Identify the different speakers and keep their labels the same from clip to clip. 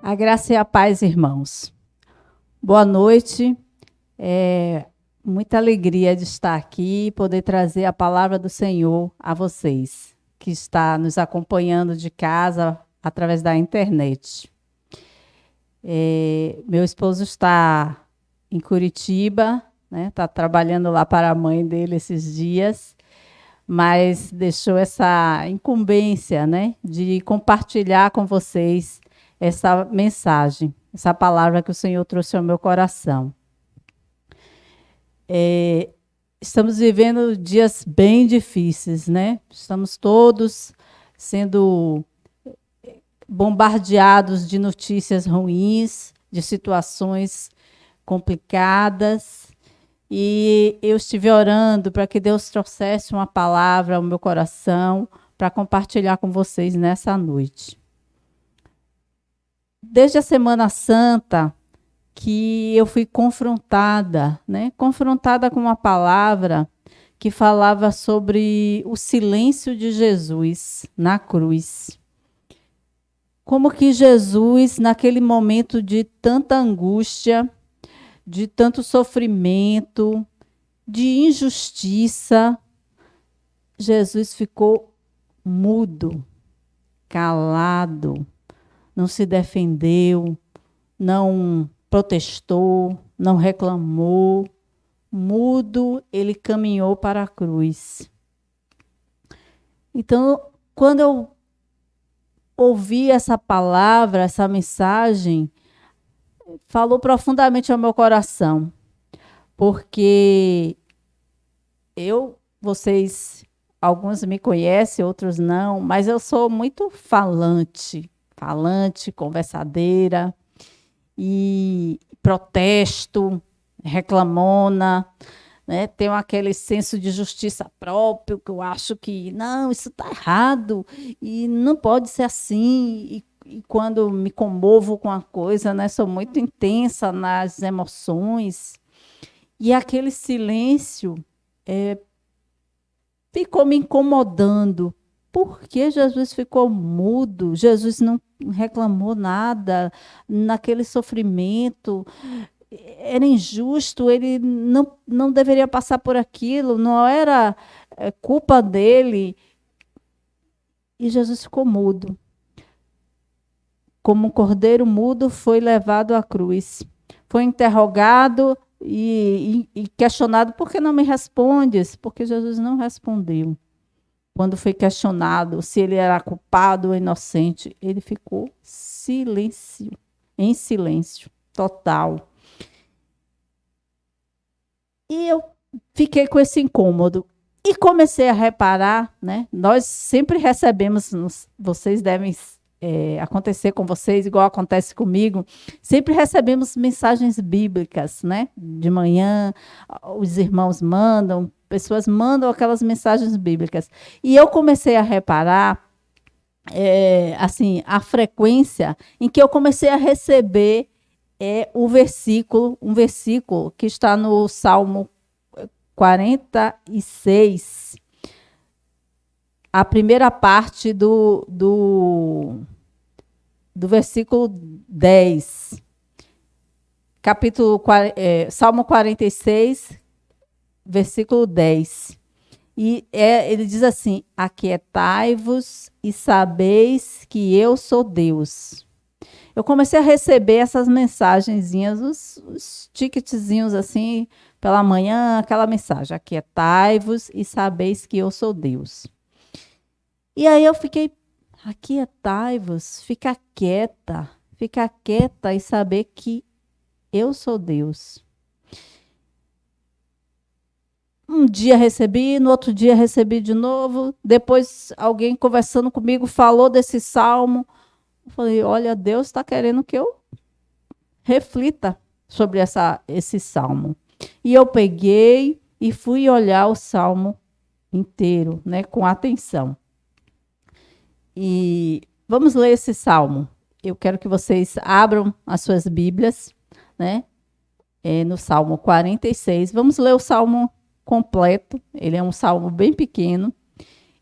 Speaker 1: A graça e a paz, irmãos. Boa noite. Muita alegria de estar aqui e poder trazer a palavra do Senhor a vocês, que está nos acompanhando de casa através da internet. Meu esposo está em Curitiba, né? Está trabalhando lá para a mãe dele esses dias, mas deixou essa incumbência, né, de compartilhar com vocês essa mensagem, essa palavra que o Senhor trouxe ao meu coração. Estamos vivendo dias bem difíceis, né? Estamos todos sendo bombardeados de notícias ruins, de situações complicadas. E eu estive orando para que Deus trouxesse uma palavra ao meu coração para compartilhar com vocês nessa noite. Desde a Semana Santa que eu fui confrontada, né? Confrontada com uma palavra que falava sobre o silêncio de Jesus na cruz. Como que Jesus, naquele momento de tanta angústia, de tanto sofrimento, de injustiça, Jesus ficou mudo, calado, não se defendeu, não protestou, não reclamou, mudo, ele caminhou para a cruz. Então, quando eu ouvi essa palavra, essa mensagem, falou profundamente ao meu coração, porque vocês, alguns me conhecem, outros não, mas eu sou muito falante, conversadeira, e protesto, reclamona, né? Tenho aquele senso de justiça próprio, que eu acho que, não, isso está errado, e não pode ser assim, e quando me comovo com a coisa, né, sou muito intensa nas emoções, e aquele silêncio ficou me incomodando. Por que Jesus ficou mudo? Jesus não reclamou nada naquele sofrimento. Era injusto, ele não deveria passar por aquilo, não era culpa dele. E Jesus ficou mudo. Como um cordeiro mudo, foi levado à cruz. Foi interrogado e questionado: por que não me respondes? Porque Jesus não respondeu. Quando foi questionado se ele era culpado ou inocente, ele ficou em silêncio total. E eu fiquei com esse incômodo. E comecei a reparar, né? Nós sempre recebemos, vocês devem acontecer com vocês, igual acontece comigo, sempre recebemos mensagens bíblicas, né? De manhã, os irmãos mandam, pessoas mandam aquelas mensagens bíblicas. E eu comecei a reparar, assim, a frequência em que eu comecei a receber um versículo que está no Salmo 46, a primeira parte do versículo 10. Salmo 46, versículo 10. E ele diz assim: aquietai-vos e sabeis que eu sou Deus. Eu comecei a receber essas mensagenzinhas, os ticketzinhos assim, pela manhã, aquela mensagem: aquietai-vos e sabeis que eu sou Deus. E aí eu fiquei: aquietai-vos, fica quieta e saber que eu sou Deus. Um dia recebi, no outro dia recebi de novo. Depois alguém conversando comigo falou desse salmo. Eu falei: olha, Deus está querendo que eu reflita sobre esse salmo. E eu peguei e fui olhar o salmo inteiro, né, com atenção. E vamos ler esse salmo. Eu quero que vocês abram as suas Bíblias, né, no Salmo 46. Vamos ler o salmo completo. Ele é um salmo bem pequeno.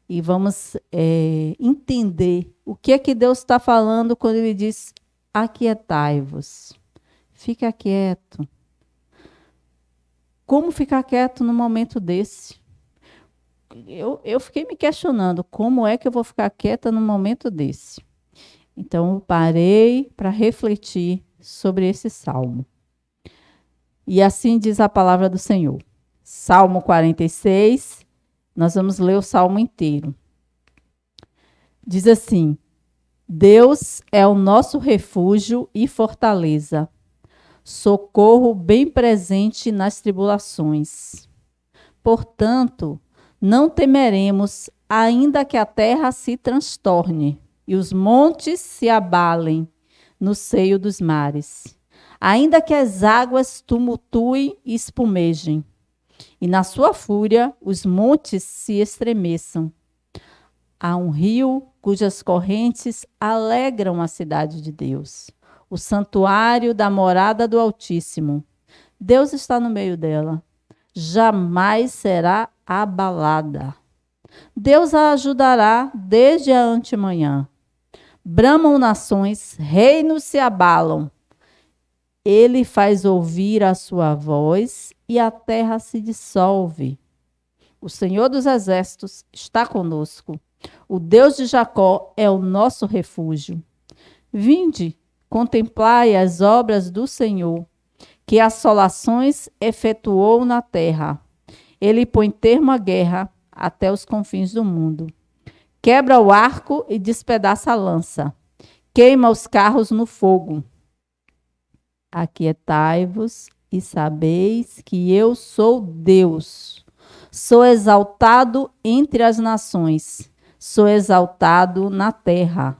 Speaker 1: E vamos entender o que é que Deus está falando quando ele diz: aquietai-vos. Fica quieto. Como ficar quieto num momento desse? Eu fiquei me questionando, como é que eu vou ficar quieta num momento desse? Então, eu parei para refletir sobre esse salmo. E assim diz a palavra do Senhor. Salmo 46, nós vamos ler o salmo inteiro. Diz assim: Deus é o nosso refúgio e fortaleza, socorro bem presente nas tribulações. Portanto, não temeremos, ainda que a terra se transtorne e os montes se abalem no seio dos mares, ainda que as águas tumultuem e espumejem, e na sua fúria os montes se estremeçam. Há um rio cujas correntes alegram a cidade de Deus, o santuário da morada do Altíssimo. Deus está no meio dela. Jamais será abalada. Deus a ajudará desde a antemanhã. Bramam nações, reinos se abalam. Ele faz ouvir a sua voz e a terra se dissolve. O Senhor dos Exércitos está conosco. O Deus de Jacó é o nosso refúgio. Vinde, contemplai as obras do Senhor, que assolações efetuou na terra. Ele põe termo à guerra até os confins do mundo. Quebra o arco e despedaça a lança. Queima os carros no fogo. Aquietai-vos e sabeis que eu sou Deus. Sou exaltado entre as nações. Sou exaltado na terra.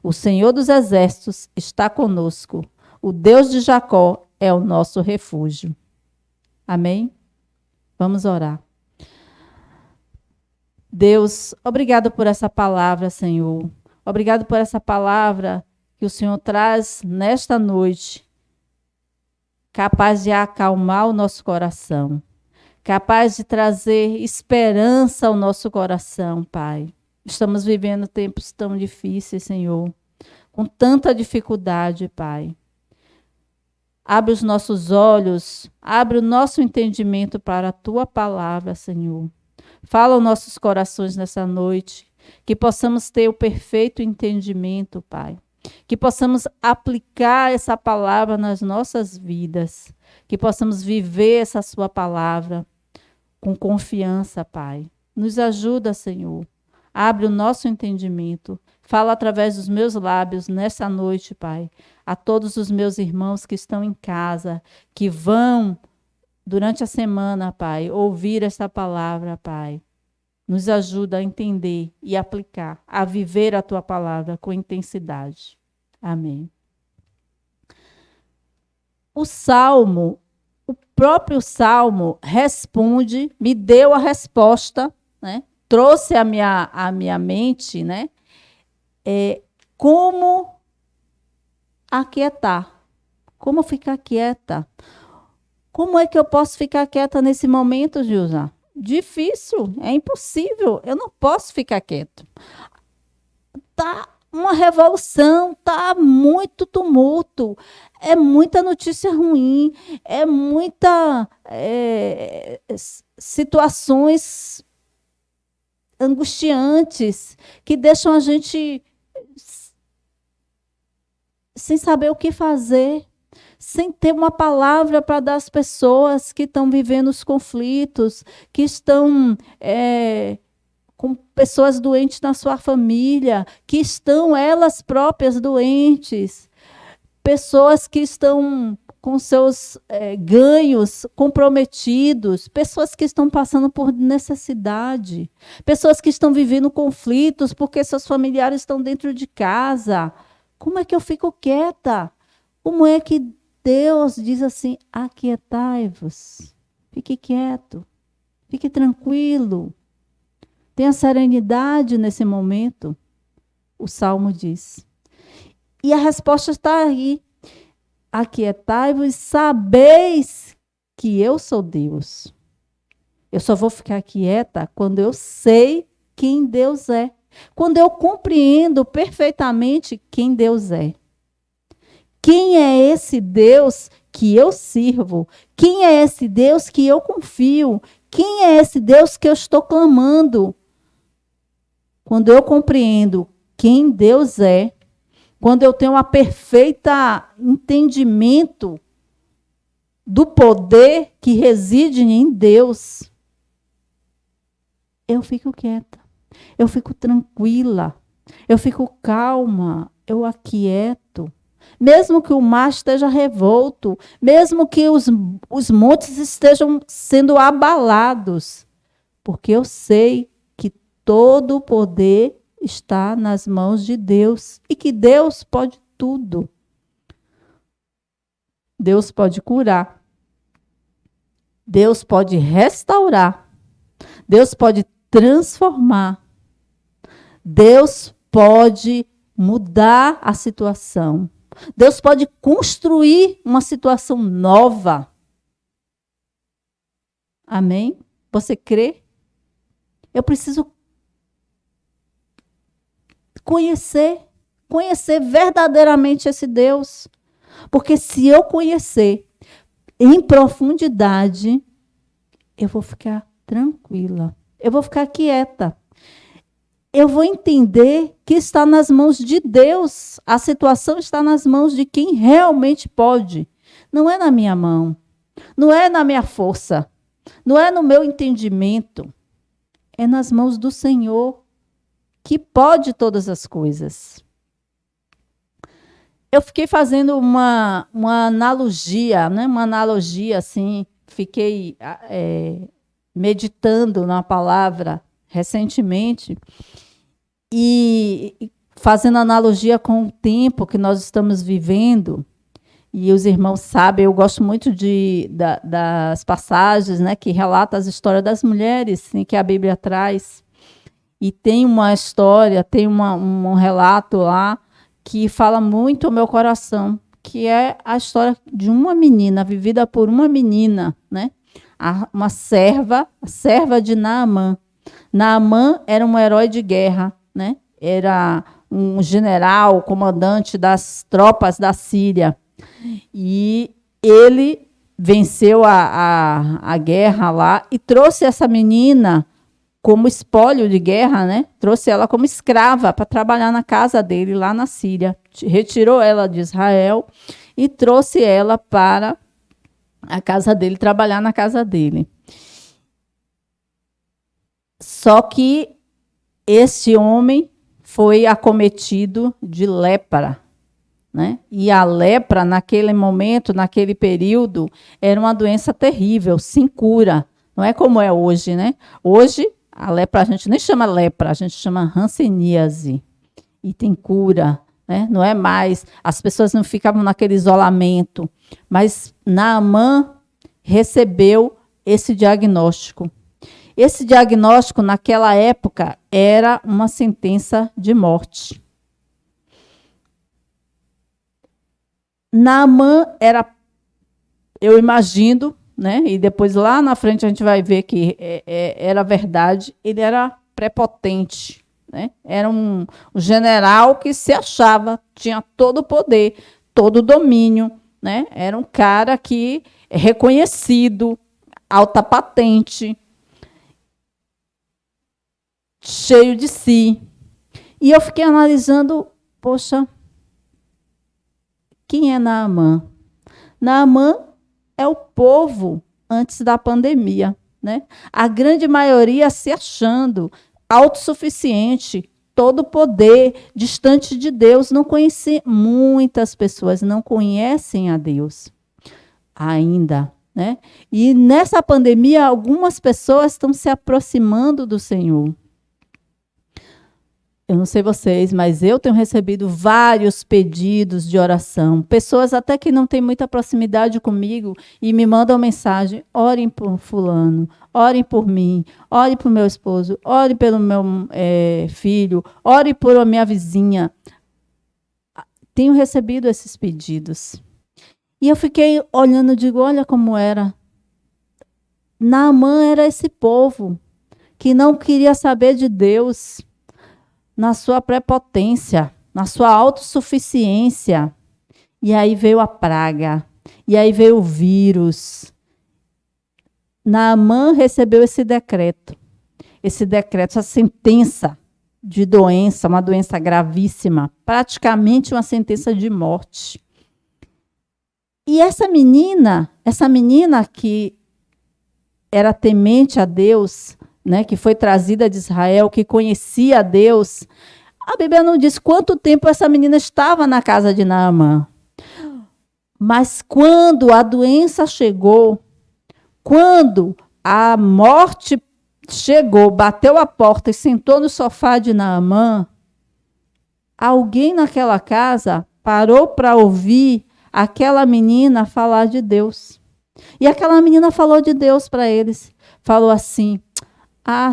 Speaker 1: O Senhor dos Exércitos está conosco. O Deus de Jacó é o nosso refúgio. Amém? Vamos orar. Deus, obrigado por essa palavra, Senhor. Obrigado por essa palavra que o Senhor traz nesta noite, capaz de acalmar o nosso coração, capaz de trazer esperança ao nosso coração, Pai. Estamos vivendo tempos tão difíceis, Senhor, com tanta dificuldade, Pai. Abre os nossos olhos, abre o nosso entendimento para a Tua palavra, Senhor. Fala aos nossos corações nessa noite, que possamos ter o perfeito entendimento, Pai. Que possamos aplicar essa palavra nas nossas vidas, que possamos viver essa Sua palavra com confiança, Pai. Nos ajuda, Senhor. Abre o nosso entendimento. Fala através dos meus lábios nessa noite, Pai, a todos os meus irmãos que estão em casa, que vão, durante a semana, Pai, ouvir essa palavra, Pai. Nos ajuda a entender e aplicar, a viver a Tua palavra com intensidade. Amém. O Salmo, o próprio Salmo responde, me deu a resposta, né? Trouxe à minha mente, né? Como aquietar, como ficar quieta. Como é que eu posso ficar quieta nesse momento, Gilza? Difícil, é impossível, eu não posso ficar quieto. Tá uma revolução, tá muito tumulto, é muita notícia ruim, é muita situações angustiantes que deixam a gente sem saber o que fazer, sem ter uma palavra para dar às pessoas que estão vivendo os conflitos, que estão com pessoas doentes na sua família, que estão elas próprias doentes, pessoas que estão com seus ganhos comprometidos, pessoas que estão passando por necessidade, pessoas que estão vivendo conflitos porque seus familiares estão dentro de casa. Como é que eu fico quieta? Como é que Deus diz assim, aquietai-vos, fique quieto, fique tranquilo, tenha serenidade nesse momento? O Salmo diz. E a resposta está aí. Aquietai-vos e sabeis que eu sou Deus. Eu só vou ficar quieta quando eu sei quem Deus é. Quando eu compreendo perfeitamente quem Deus é. Quem é esse Deus que eu sirvo? Quem é esse Deus que eu confio? Quem é esse Deus que eu estou clamando? Quando eu compreendo quem Deus é, quando eu tenho um perfeito entendimento do poder que reside em Deus, eu fico quieta, eu fico tranquila, eu fico calma, eu aquieto. Mesmo que o mar esteja revolto, mesmo que os montes estejam sendo abalados, porque eu sei que todo o poder está nas mãos de Deus e que Deus pode tudo. Deus pode curar, Deus pode restaurar, Deus pode transformar, Deus pode mudar a situação. Deus pode construir uma situação nova. Amém? Você crê? Eu preciso conhecer verdadeiramente esse Deus. Porque se eu conhecer em profundidade, eu vou ficar tranquila. Eu vou ficar quieta. Eu vou entender que está nas mãos de Deus. A situação está nas mãos de quem realmente pode. Não é na minha mão. Não é na minha força. Não é no meu entendimento. É nas mãos do Senhor, que pode todas as coisas. Eu fiquei fazendo uma analogia, né? Uma analogia assim, fiquei meditando na palavra recentemente e fazendo analogia com o tempo que nós estamos vivendo. E os irmãos sabem, eu gosto muito das passagens, né, que relatam as histórias das mulheres, assim, que a Bíblia traz. E tem uma história, tem um relato lá que fala muito ao meu coração, que é a história de uma menina, vivida por uma menina, né? Uma serva, a serva de Naamã. Naamã era um herói de guerra, né? Era um general, comandante das tropas da Síria. E ele venceu a guerra lá e trouxe essa menina como espólio de guerra, né? Trouxe ela como escrava para trabalhar na casa dele lá na Síria. Retirou ela de Israel e trouxe ela para a casa dele, trabalhar na casa dele. Só que este homem foi acometido de lepra, né? E a lepra, naquele momento, naquele período, era uma doença terrível, sem cura. Não é como é hoje, né? Hoje, a lepra, a gente nem chama lepra, a gente chama hanseníase. E tem cura, né? Não é mais. As pessoas não ficavam naquele isolamento. Mas Naamã recebeu esse diagnóstico. Esse diagnóstico, naquela época, era uma sentença de morte. Naamã era, eu imagino, né? E depois lá na frente a gente vai ver que era verdade, ele era prepotente, né? Era um general que se achava, tinha todo o poder, todo o domínio, né? Era um cara que é reconhecido, alta patente, cheio de si. E eu fiquei analisando, poxa, quem é Naamã? Naamã é o povo antes da pandemia, né? A grande maioria se achando autossuficiente, todo poder, distante de Deus. Não conhece, muitas pessoas não conhecem a Deus ainda, né? E nessa pandemia, algumas pessoas estão se aproximando do Senhor. Eu não sei vocês, mas eu tenho recebido vários pedidos de oração. Pessoas até que não têm muita proximidade comigo e me mandam mensagem: orem por fulano, orem por mim, orem por meu esposo, orem pelo meu filho, orem por a minha vizinha. Tenho recebido esses pedidos. E eu fiquei olhando e digo, olha como era. Naamã era esse povo que não queria saber de Deus, na sua prepotência, na sua autossuficiência. E aí veio a praga. E aí veio o vírus. Naamã recebeu esse decreto. Essa sentença de doença, uma doença gravíssima, praticamente uma sentença de morte. E essa menina que era temente a Deus, né, que foi trazida de Israel, que conhecia a Deus, a Bíblia não diz quanto tempo essa menina estava na casa de Naamã. Mas quando a doença chegou, quando a morte chegou, bateu a porta e sentou no sofá de Naamã, alguém naquela casa parou para ouvir aquela menina falar de Deus. E aquela menina falou de Deus para eles. Falou assim: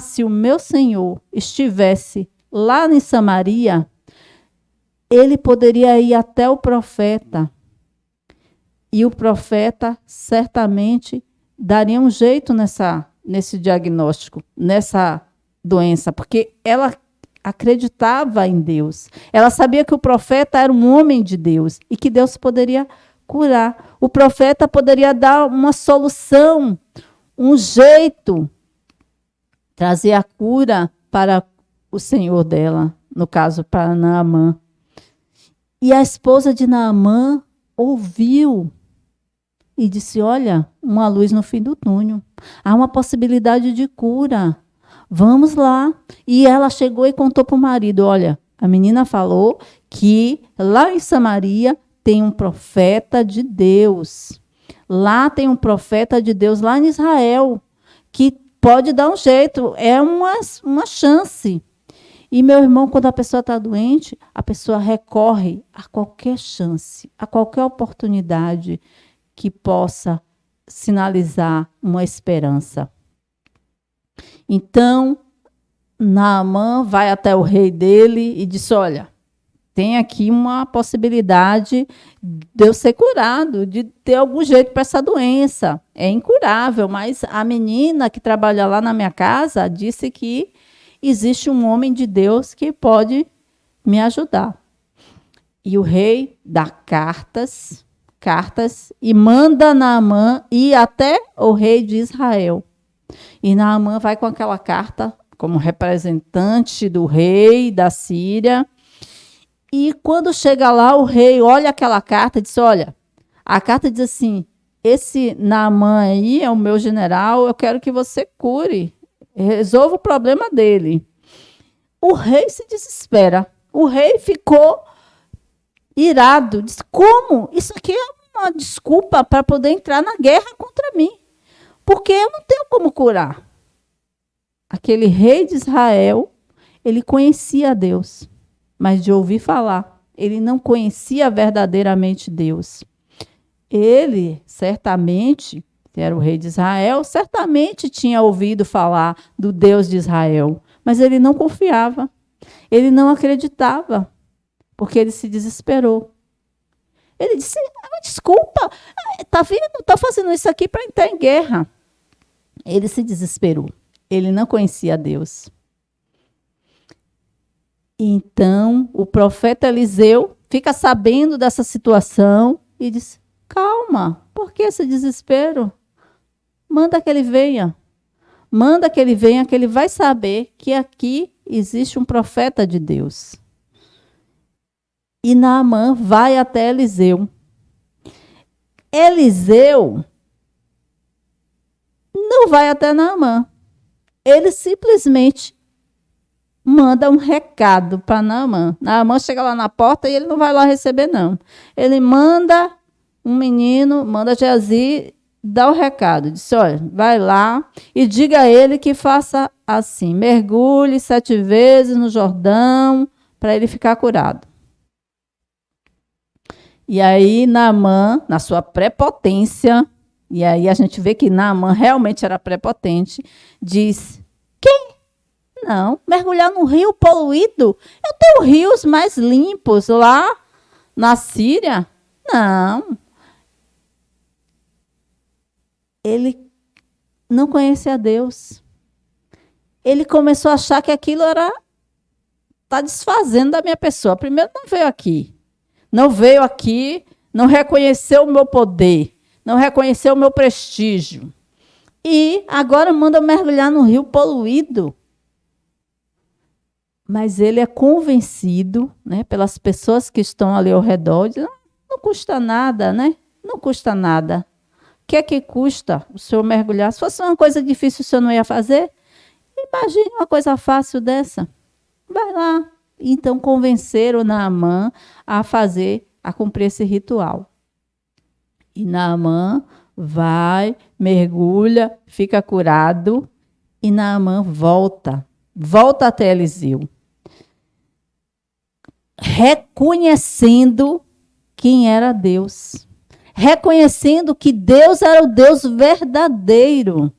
Speaker 1: se o meu Senhor estivesse lá em Samaria, ele poderia ir até o profeta. E o profeta certamente daria um jeito nesse diagnóstico, nessa doença, porque ela acreditava em Deus. Ela sabia que o profeta era um homem de Deus e que Deus poderia curar. O profeta poderia dar uma solução, um jeito, trazer a cura para o senhor dela, no caso, para Naamã. E a esposa de Naamã ouviu e disse: olha, uma luz no fim do túnel. Há uma possibilidade de cura. Vamos lá. E ela chegou e contou para o marido: olha, a menina falou que lá em Samaria tem um profeta de Deus. Lá tem um profeta de Deus, lá em Israel, que pode dar um jeito. É uma chance. E, meu irmão, quando a pessoa está doente, a pessoa recorre a qualquer chance, a qualquer oportunidade que possa sinalizar uma esperança. Então, Naamã vai até o rei dele e diz: olha, tem aqui uma possibilidade de eu ser curado, de ter algum jeito para essa doença. É incurável, mas a menina que trabalha lá na minha casa disse que existe um homem de Deus que pode me ajudar. E o rei dá cartas, e manda Naamã ir até o rei de Israel. E Naamã vai com aquela carta como representante do rei da Síria. E quando chega lá, o rei olha aquela carta e diz: olha, a carta diz assim: esse Naamã aí é o meu general, eu quero que você cure, resolva o problema dele. O rei se desespera. O rei ficou irado. Disse: como? Isso aqui é uma desculpa para poder entrar na guerra contra mim. Porque eu não tenho como curar. Aquele rei de Israel, ele conhecia Deus, mas de ouvir falar, ele não conhecia verdadeiramente Deus. Ele, certamente, que era o rei de Israel, certamente tinha ouvido falar do Deus de Israel, mas ele não confiava, ele não acreditava, porque ele se desesperou. Ele disse: desculpa, está vendo? Estou fazendo isso aqui para entrar em guerra. Ele se desesperou. Ele não conhecia Deus. Então, o profeta Eliseu fica sabendo dessa situação e diz: calma, por que esse desespero? Manda que ele venha. Manda que ele venha, que ele vai saber que aqui existe um profeta de Deus. E Naamã vai até Eliseu. Eliseu não vai até Naamã. Ele simplesmente manda um recado para Naamã. Naamã chega lá na porta e ele não vai lá receber, não. Ele manda um menino, manda Geazi dar o recado. Diz: olha, vai lá e diga a ele que faça assim: mergulhe 7 vezes no Jordão para ele ficar curado. E aí Naamã, na sua prepotência, e aí a gente vê que Naamã realmente era prepotente, diz: quem? Não, mergulhar num rio poluído? Eu tenho rios mais limpos lá na Síria. Não. Ele não conhecia Deus. Ele começou a achar que aquilo está desfazendo da minha pessoa. Primeiro, não veio aqui, não reconheceu o meu poder, não reconheceu o meu prestígio. E agora manda mergulhar no rio poluído. Mas ele é convencido, né, pelas pessoas que estão ali ao redor, de, não custa nada, né? Não custa nada. O que é que custa o senhor mergulhar? Se fosse uma coisa difícil, o senhor não ia fazer? Imagine uma coisa fácil dessa. Vai lá. Então, convenceram Naamã a cumprir esse ritual. E Naamã vai, mergulha, fica curado, e Naamã volta até Eliseu, reconhecendo quem era Deus, reconhecendo que Deus era o Deus verdadeiro.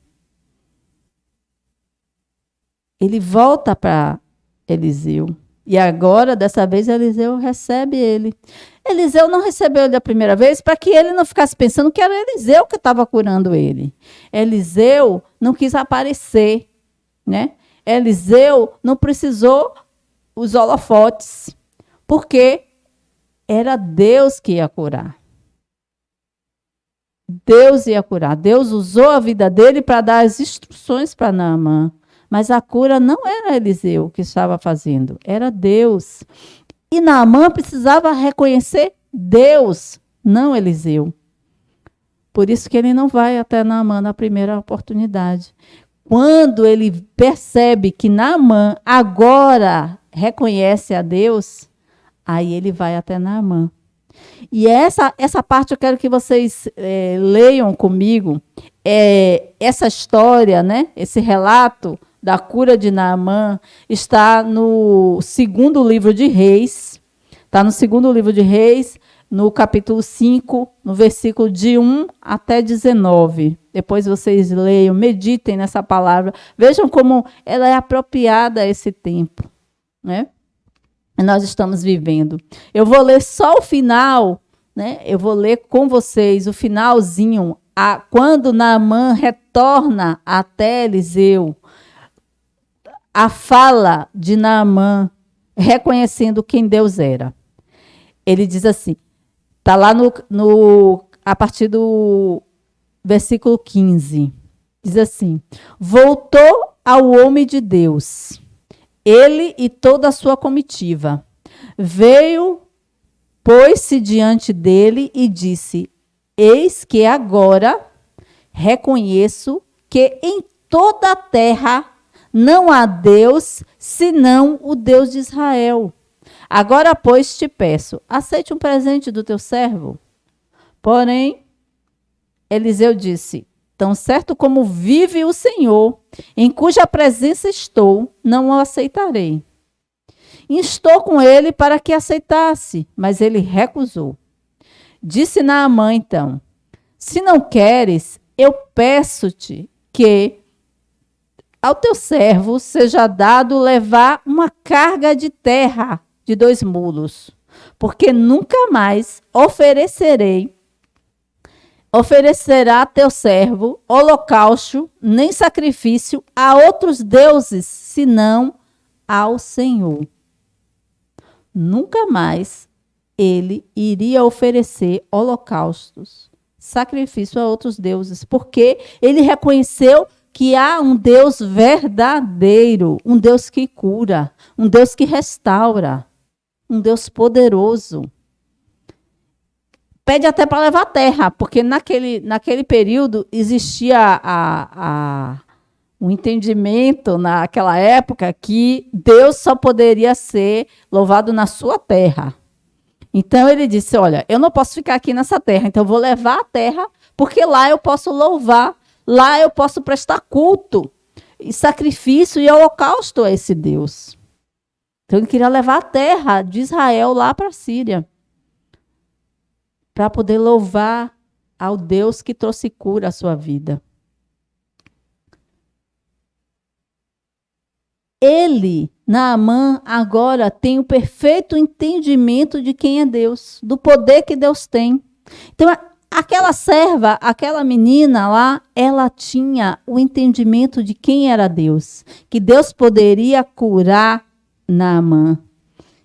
Speaker 1: Ele volta para Eliseu. E agora, dessa vez, Eliseu recebe ele. Eliseu não recebeu ele a primeira vez para que ele não ficasse pensando que era Eliseu que estava curando ele. Eliseu não quis aparecer, né? Eliseu não precisou os holofotes, porque era Deus que ia curar. Deus ia curar. Deus usou a vida dele para dar as instruções para Naamã. Mas a cura não era Eliseu que estava fazendo, era Deus. E Naamã precisava reconhecer Deus, não Eliseu. Por isso que ele não vai até Naamã na primeira oportunidade. Quando ele percebe que Naamã agora reconhece a Deus, aí ele vai até Naamã. E essa parte eu quero que vocês leiam comigo. Essa história, né? Esse relato da cura de Naamã está no segundo livro de Reis. Está no segundo livro de Reis, no capítulo 5, no versículo de 1 até 19. Depois vocês leiam, meditem nessa palavra. Vejam como ela é apropriada a esse tempo, né? Nós estamos vivendo. Eu vou ler só o final, né? Eu vou ler com vocês o finalzinho, quando Naamã retorna até Eliseu. A fala de Naamã, reconhecendo quem Deus era. Ele diz assim, está lá a partir do versículo 15. Diz assim, voltou ao homem de Deus, ele e toda a sua comitiva. Veio, pôs-se diante dele e disse, eis que agora reconheço que em toda a terra não há Deus, senão o Deus de Israel. Agora, pois, te peço, aceite um presente do teu servo. Porém, Eliseu disse, tão certo como vive o Senhor, em cuja presença estou, não o aceitarei. Instou com ele para que aceitasse, mas ele recusou. Disse Naamã, então, se não queres, eu peço-te que ao teu servo seja dado levar uma carga de terra de 2 mulos, porque nunca mais oferecerá teu servo holocausto, nem sacrifício a outros deuses, senão ao Senhor. Nunca mais ele iria oferecer holocaustos, sacrifício a outros deuses, porque ele reconheceu que há um Deus verdadeiro, um Deus que cura, um Deus que restaura, um Deus poderoso. Pede até para levar terra, porque naquele período existia um entendimento, naquela época, que Deus só poderia ser louvado na sua terra. Então ele disse, olha, eu não posso ficar aqui nessa terra, então eu vou levar a terra, porque lá eu posso louvar, lá eu posso prestar culto, e sacrifício e holocausto a esse Deus. Então ele queria levar a terra de Israel lá para a Síria, para poder louvar ao Deus que trouxe cura à sua vida. Ele, Naamã, agora tem o perfeito entendimento de quem é Deus, do poder que Deus tem. Então, aquela serva, aquela menina lá, ela tinha o entendimento de quem era Deus, que Deus poderia curar Naamã.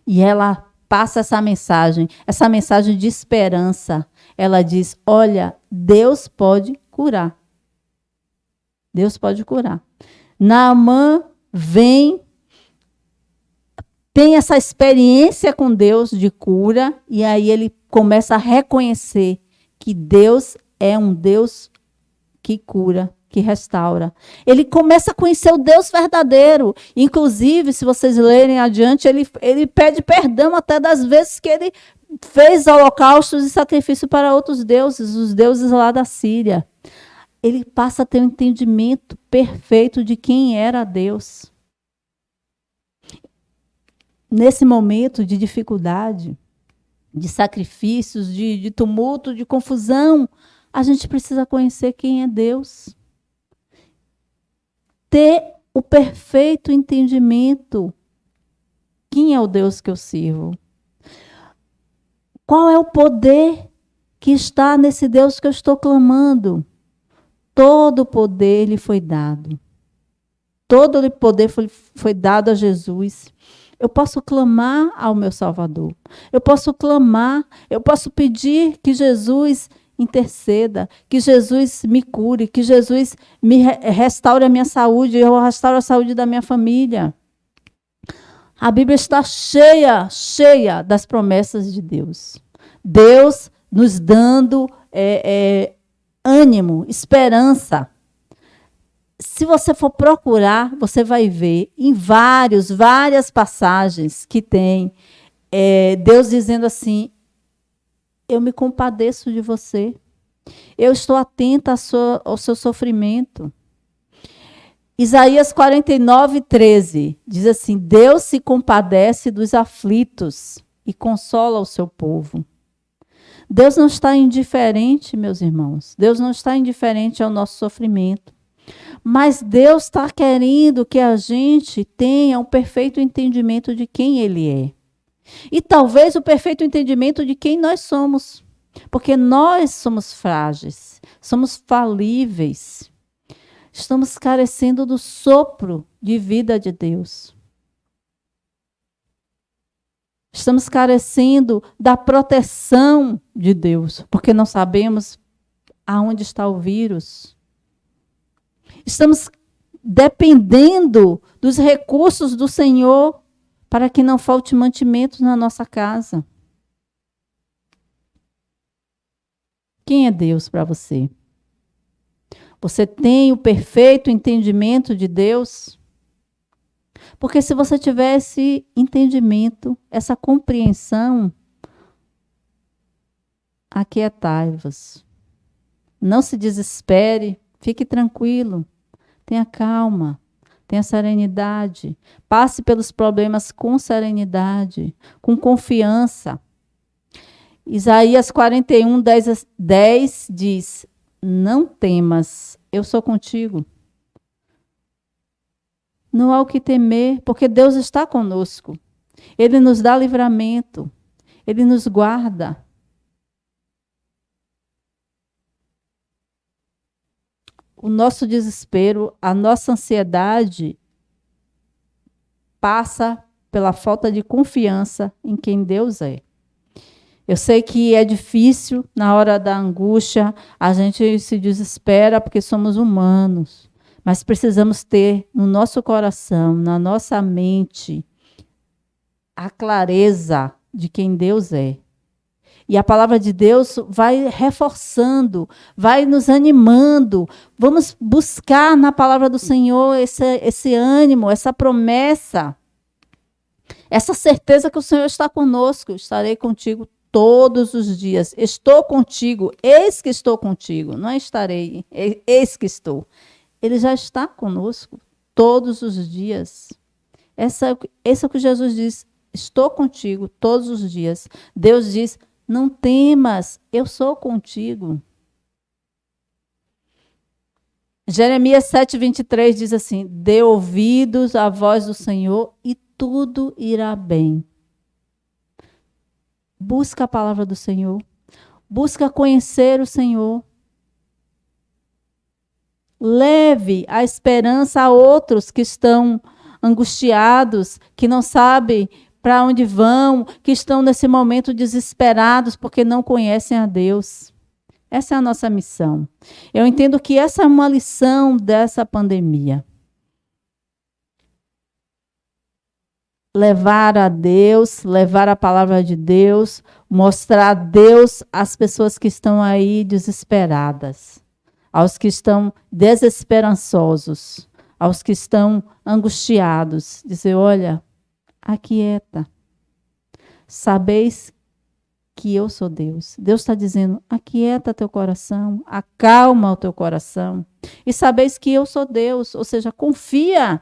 Speaker 1: E ela passa essa mensagem de esperança. Ela diz, olha, Deus pode curar. Deus pode curar. Naamã vem, tem essa experiência com Deus de cura, e aí ele começa a reconhecer que Deus é um Deus que cura, que restaura. Ele começa a conhecer o Deus verdadeiro. Inclusive, se vocês lerem adiante, ele pede perdão até das vezes que ele fez holocaustos e sacrifício para outros deuses, os deuses lá da Síria. Ele passa a ter um entendimento perfeito de quem era Deus. Nesse momento de dificuldade, de sacrifícios, de tumulto, de confusão, a gente precisa conhecer quem é Deus. Ter o perfeito entendimento. Quem é o Deus que eu sirvo? Qual é o poder que está nesse Deus que eu estou clamando? Todo o poder lhe foi dado. Todo o poder foi dado a Jesus. Eu posso clamar ao meu Salvador. Eu posso clamar, eu posso pedir que Jesus interceda, que Jesus me cure, que Jesus me restaure a minha saúde, eu restauro a saúde da minha família. A Bíblia está cheia das promessas de Deus. Deus nos dando ânimo, esperança. Se você for procurar, você vai ver em várias passagens que tem Deus dizendo assim, eu me compadeço de você. Eu estou atenta ao seu sofrimento. Isaías 49:13 diz assim, Deus se compadece dos aflitos e consola o seu povo. Deus não está indiferente, meus irmãos. Deus não está indiferente ao nosso sofrimento. Mas Deus está querendo que a gente tenha um perfeito entendimento de quem Ele é. E talvez o perfeito entendimento de quem nós somos. Porque nós somos frágeis, somos falíveis. Estamos carecendo do sopro de vida de Deus. Estamos carecendo da proteção de Deus, porque não sabemos aonde está o vírus. Estamos dependendo dos recursos do Senhor para que não falte mantimento na nossa casa. Quem é Deus para você? Você tem o perfeito entendimento de Deus? Porque se você tiver esse entendimento, essa compreensão, aquietai-vos. Não se desespere, fique tranquilo, tenha calma, tenha serenidade. Passe pelos problemas com serenidade, com confiança. Isaías 41:10 diz, não temas, eu sou contigo. Não há o que temer, porque Deus está conosco. Ele nos dá livramento, Ele nos guarda. O nosso desespero, a nossa ansiedade passa pela falta de confiança em quem Deus é. Eu sei que é difícil, na hora da angústia, a gente se desespera porque somos humanos, mas precisamos ter no nosso coração, na nossa mente, a clareza de quem Deus é. E a palavra de Deus vai reforçando, vai nos animando. Vamos buscar na palavra do Senhor esse ânimo, essa promessa, essa certeza que o Senhor está conosco. Estarei contigo todos os dias. Estou contigo, eis que estou contigo. Não estarei, eis que estou. Ele já está conosco todos os dias. Esse é o que Jesus diz. Estou contigo todos os dias. Deus diz, não temas, eu sou contigo. Jeremias 7:23 diz assim, dê ouvidos à voz do Senhor e tudo irá bem. Busca a palavra do Senhor. Busca conhecer o Senhor. Leve a esperança a outros que estão angustiados, que não sabem para onde vão, que estão nesse momento desesperados porque não conhecem a Deus. Essa é a nossa missão. Eu entendo que essa é uma lição dessa pandemia. Levar a Deus, levar a palavra de Deus, mostrar a Deus às pessoas que estão aí desesperadas, aos que estão desesperançosos, aos que estão angustiados. Dizer, olha, aquieta. Sabeis que eu sou Deus. Deus está dizendo, aquieta teu coração, acalma o teu coração. E sabeis que eu sou Deus, ou seja, confia.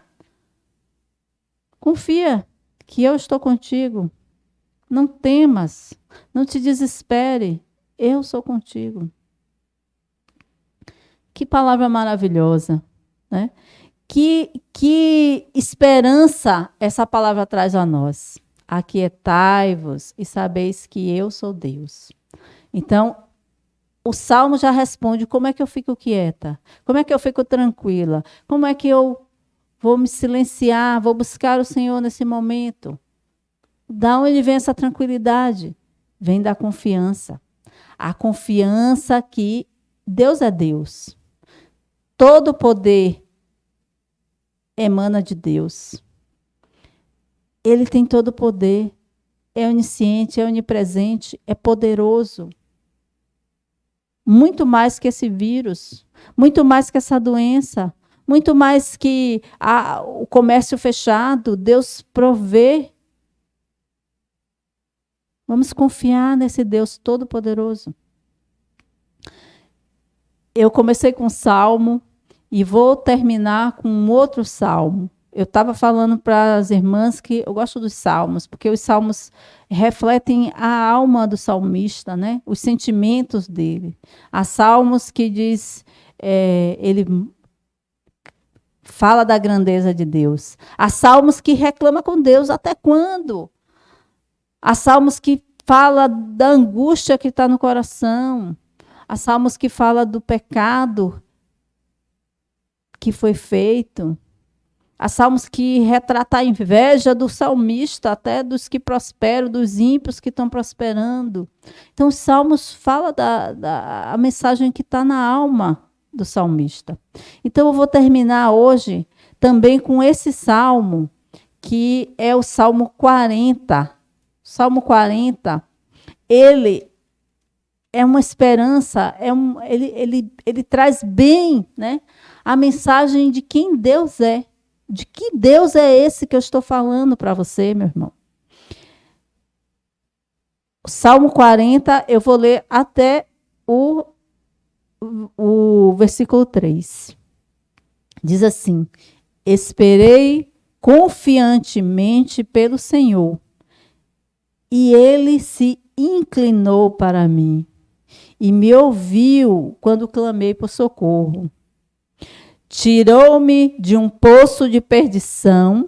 Speaker 1: Confia que eu estou contigo. Não temas, não te desespere. Eu sou contigo. Que palavra maravilhosa, né? Que esperança essa palavra traz a nós. Aquietai-vos e sabeis que eu sou Deus. Então, o Salmo já responde como é que eu fico quieta, como é que eu fico tranquila, como é que eu vou me silenciar, vou buscar o Senhor nesse momento. Da onde vem essa tranquilidade? Vem da confiança. A confiança que Deus é Deus. Todo poder emana de Deus. Ele tem todo o poder. É onisciente, é onipresente, é poderoso. Muito mais que esse vírus, muito mais que essa doença, muito mais que o comércio fechado. Deus provê. Vamos confiar nesse Deus todo-poderoso. Eu comecei com um salmo e vou terminar com um outro salmo. Eu estava falando para as irmãs que eu gosto dos salmos, porque os salmos refletem a alma do salmista, né? Os sentimentos dele. Há salmos que diz, ele fala da grandeza de Deus. Há salmos que reclama com Deus, até quando? Há salmos que fala da angústia que está no coração. Há salmos que fala do pecado que foi feito. Há salmos que retratam a inveja do salmista, até dos que prosperam, dos ímpios que estão prosperando. Então, os salmos falam a mensagem que está na alma do salmista. Então, eu vou terminar hoje também com esse salmo, que é o Salmo 40. Salmo 40, ele é uma esperança, ele traz bem, né, a mensagem de quem Deus é. De que Deus é esse que eu estou falando para você, meu irmão? O Salmo 40, eu vou ler até o versículo 3. Diz assim: esperei confiantemente pelo Senhor, e ele se inclinou para mim, e me ouviu quando clamei por socorro. Tirou-me de um poço de perdição,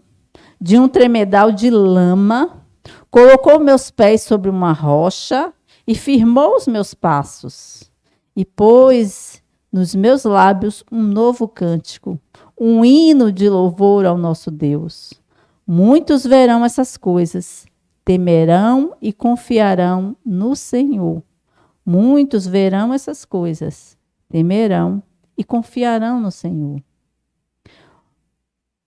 Speaker 1: de um tremedal de lama, colocou meus pés sobre uma rocha e firmou os meus passos. E pôs nos meus lábios um novo cântico, um hino de louvor ao nosso Deus. Muitos verão essas coisas, temerão e confiarão no Senhor. Muitos verão essas coisas, temerão e confiarão no Senhor.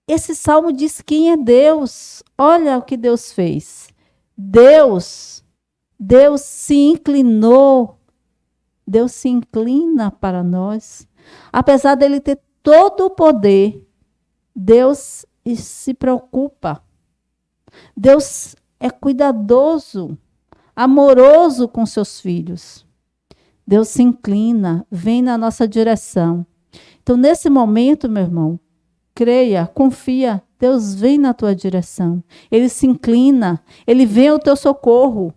Speaker 1: Esse salmo diz quem é Deus. Olha o que Deus fez. Deus se inclinou. Deus se inclina para nós. Apesar dele ter todo o poder, Deus se preocupa. Deus é cuidadoso, amoroso com seus filhos. Deus se inclina, vem na nossa direção. Então, nesse momento, meu irmão, creia, confia, Deus vem na tua direção. Ele se inclina, ele vem ao teu socorro.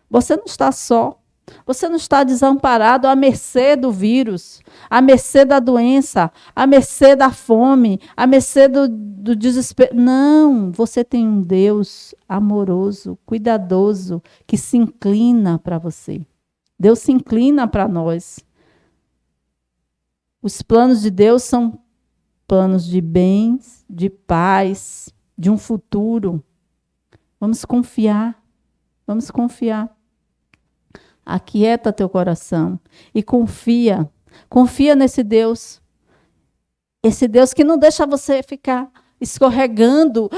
Speaker 1: Você não está só. Você não está desamparado à mercê do vírus, à mercê da doença, à mercê da fome, à mercê do desespero. Não, você tem um Deus amoroso, cuidadoso, que se inclina para você. Deus se inclina para nós. Os planos de Deus são planos de bens, de paz, de um futuro. Vamos confiar. Vamos confiar. Aquieta teu coração e confia. Confia nesse Deus. Esse Deus que não deixa você ficar escorregando,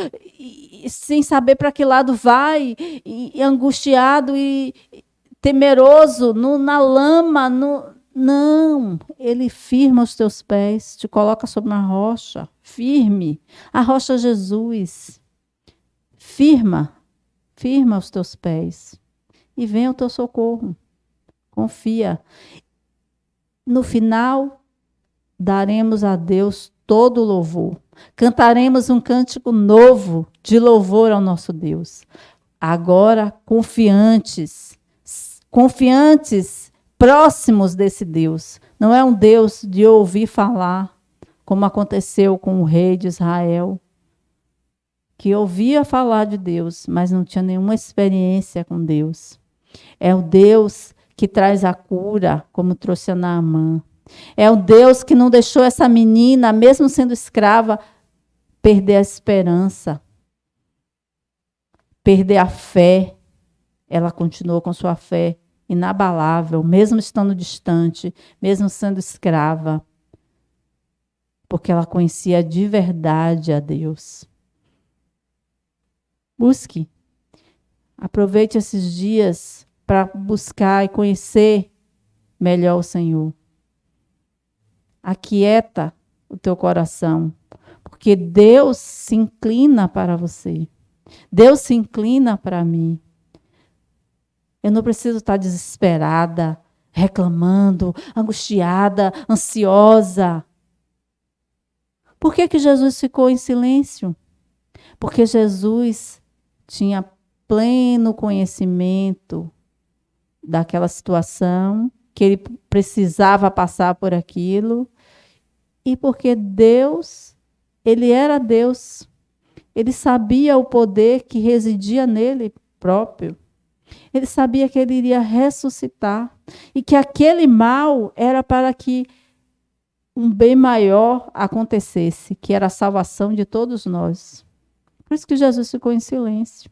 Speaker 1: sem saber para que lado vai, e angustiado e temeroso, na lama. Não, ele firma os teus pés, te coloca sobre uma rocha, firme. A rocha Jesus. Firma os teus pés. E venha o teu socorro. Confia. No final, daremos a Deus todo o louvor. Cantaremos um cântico novo de louvor ao nosso Deus. Agora, confiantes, próximos desse Deus. Não é um Deus de ouvir falar, como aconteceu com o rei de Israel, que ouvia falar de Deus, mas não tinha nenhuma experiência com Deus. É o Deus que traz a cura, como trouxe a Naamã. É o Deus que não deixou essa menina, mesmo sendo escrava, perder a esperança, perder a fé. Ela continuou com sua fé inabalável, mesmo estando distante, mesmo sendo escrava, porque ela conhecia de verdade a Deus. Busque. Aproveite esses dias para buscar e conhecer melhor o Senhor. Aquieta o teu coração, porque Deus se inclina para você. Deus se inclina para mim. Eu não preciso estar desesperada, reclamando, angustiada, ansiosa. Por que Jesus ficou em silêncio? Porque Jesus tinha pleno conhecimento daquela situação, que ele precisava passar por aquilo, e porque Deus, ele era Deus, ele sabia o poder que residia nele próprio, ele sabia que ele iria ressuscitar, e que aquele mal era para que um bem maior acontecesse, que era a salvação de todos nós. Por isso que Jesus ficou em silêncio.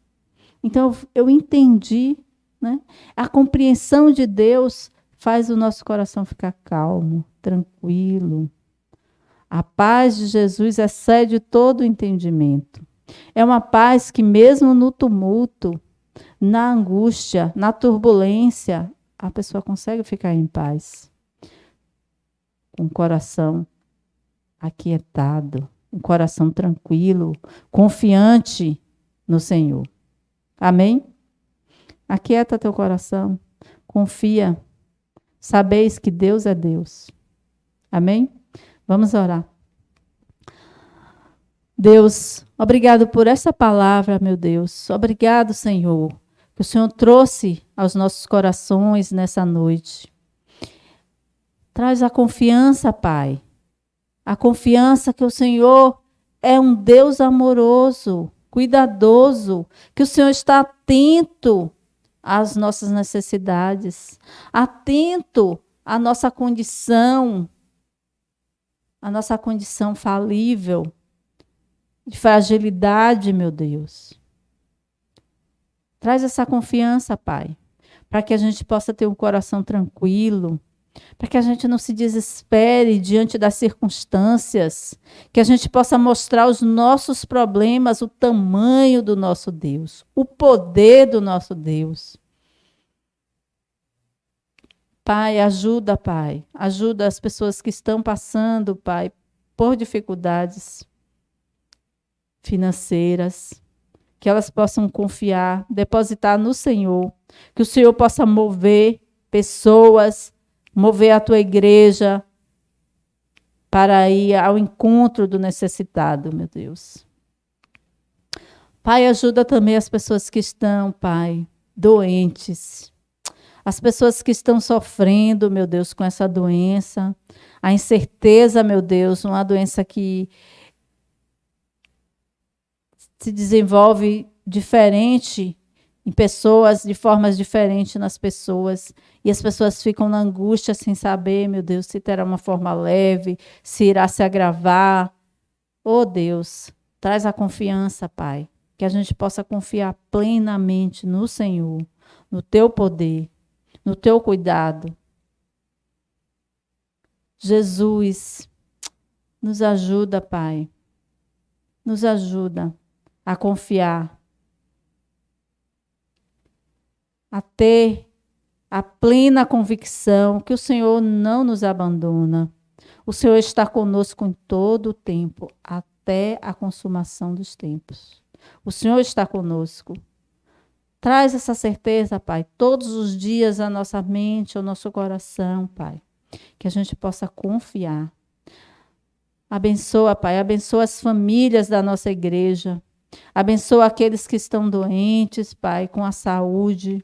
Speaker 1: Então eu entendi, né? A compreensão de Deus faz o nosso coração ficar calmo, tranquilo. A paz de Jesus excede todo o entendimento. É uma paz que mesmo no tumulto, na angústia, na turbulência, a pessoa consegue ficar em paz. Com o coração aquietado, um coração tranquilo, confiante no Senhor. Amém? Aquieta teu coração, confia. Sabeis que Deus é Deus. Amém? Vamos orar. Deus, obrigado por essa palavra, meu Deus. Obrigado, Senhor, que o Senhor trouxe aos nossos corações nessa noite. Traz a confiança, Pai. A confiança que o Senhor é um Deus amoroso, cuidadoso, que o Senhor está atento às nossas necessidades, atento à nossa condição falível, de fragilidade, meu Deus. Traz essa confiança, Pai, para que a gente possa ter um coração tranquilo, para que a gente não se desespere diante das circunstâncias, que a gente possa mostrar os nossos problemas, o tamanho do nosso Deus, o poder do nosso Deus. Pai, ajuda as pessoas que estão passando, Pai, por dificuldades financeiras, que elas possam confiar, depositar no Senhor, que o Senhor possa mover pessoas, mover a tua igreja para ir ao encontro do necessitado, meu Deus. Pai, ajuda também as pessoas que estão, Pai, doentes. As pessoas que estão sofrendo, meu Deus, com essa doença. A incerteza, meu Deus, uma doença que se desenvolve diferente em pessoas, de formas diferentes nas pessoas, e as pessoas ficam na angústia sem saber, meu Deus, se terá uma forma leve, se irá se agravar. Oh Deus, traz a confiança, Pai. que a gente possa confiar plenamente no Senhor, no teu poder, no teu cuidado. Jesus, nos ajuda, Pai. Nos ajuda a confiar, a ter a plena convicção que o Senhor não nos abandona. O Senhor está conosco em todo o tempo, até a consumação dos tempos. O Senhor está conosco. Traz essa certeza, Pai, todos os dias à nossa mente, ao nosso coração, Pai. Que a gente possa confiar. Abençoa, Pai, abençoa as famílias da nossa igreja. Abençoa aqueles que estão doentes, Pai, com a saúde.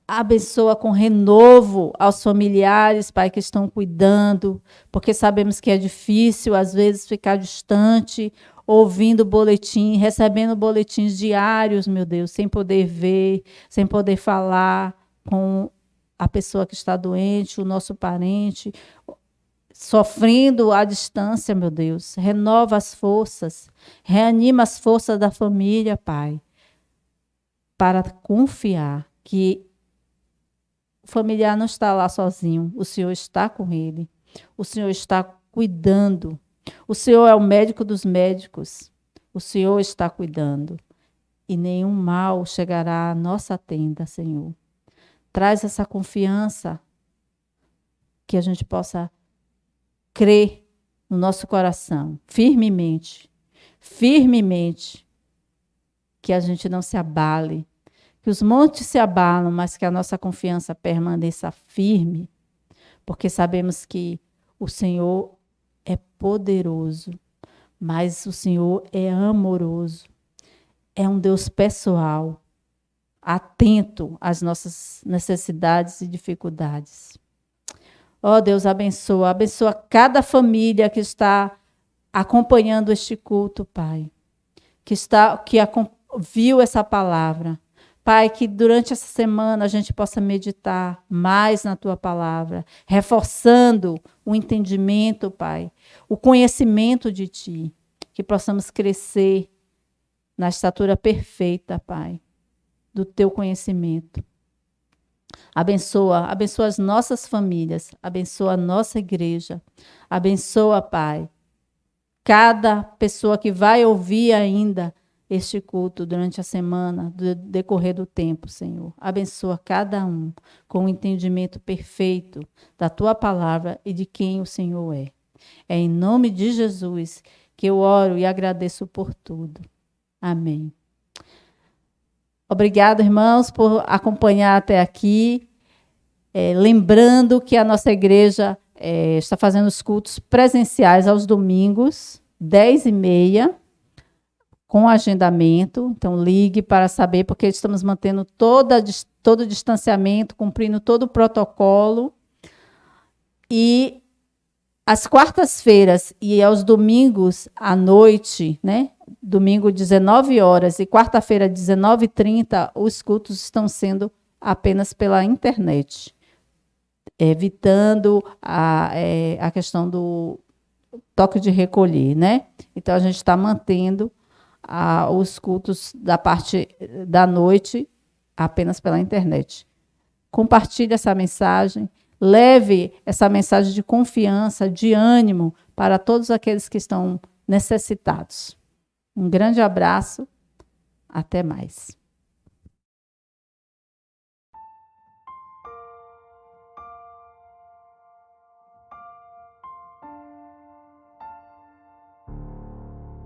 Speaker 1: Abençoa com renovo aos familiares, Pai, que estão cuidando, porque sabemos que é difícil, às vezes, ficar distante, ouvindo boletim, recebendo boletins diários, meu Deus, sem poder ver, sem poder falar com a pessoa que está doente, o nosso parente, sofrendo à distância, meu Deus. Renova as forças, reanima as forças da família, Pai, para confiar que o familiar não está lá sozinho, o Senhor está com ele, o Senhor está cuidando, o Senhor é o médico dos médicos, o Senhor está cuidando e nenhum mal chegará à nossa tenda, Senhor. Traz essa confiança que a gente possa crer no nosso coração, firmemente, que a gente não se abale, que os montes se abalam, mas que a nossa confiança permaneça firme, porque sabemos que o Senhor é poderoso, mas o Senhor é amoroso, é um Deus pessoal, atento às nossas necessidades e dificuldades. Ó Deus, abençoa cada família que está acompanhando este culto, Pai, que viu essa palavra. Pai, que durante essa semana a gente possa meditar mais na Tua palavra, reforçando o entendimento, Pai, o conhecimento de Ti, que possamos crescer na estatura perfeita, Pai, do Teu conhecimento. Abençoa as nossas famílias, abençoa a nossa igreja, abençoa, Pai, cada pessoa que vai ouvir ainda este culto durante a semana, do decorrer do tempo, Senhor. Abençoa cada um com o entendimento perfeito da Tua palavra e de quem o Senhor é. É em nome de Jesus que eu oro e agradeço por tudo. Amém. Obrigada, irmãos, por acompanhar até aqui. Lembrando que a nossa igreja está fazendo os cultos presenciais aos domingos, 10h30, com agendamento. Então, ligue para saber, porque estamos mantendo todo o distanciamento, cumprindo todo o protocolo. E às quartas-feiras e aos domingos à noite, né? Domingo, 19 horas e quarta-feira, 19h30, os cultos estão sendo apenas pela internet, evitando a questão do toque de recolher, né? Então, a gente está mantendo os cultos da parte da noite apenas pela internet. Compartilhe essa mensagem, leve essa mensagem de confiança, de ânimo para todos aqueles que estão necessitados. Um grande abraço, até mais.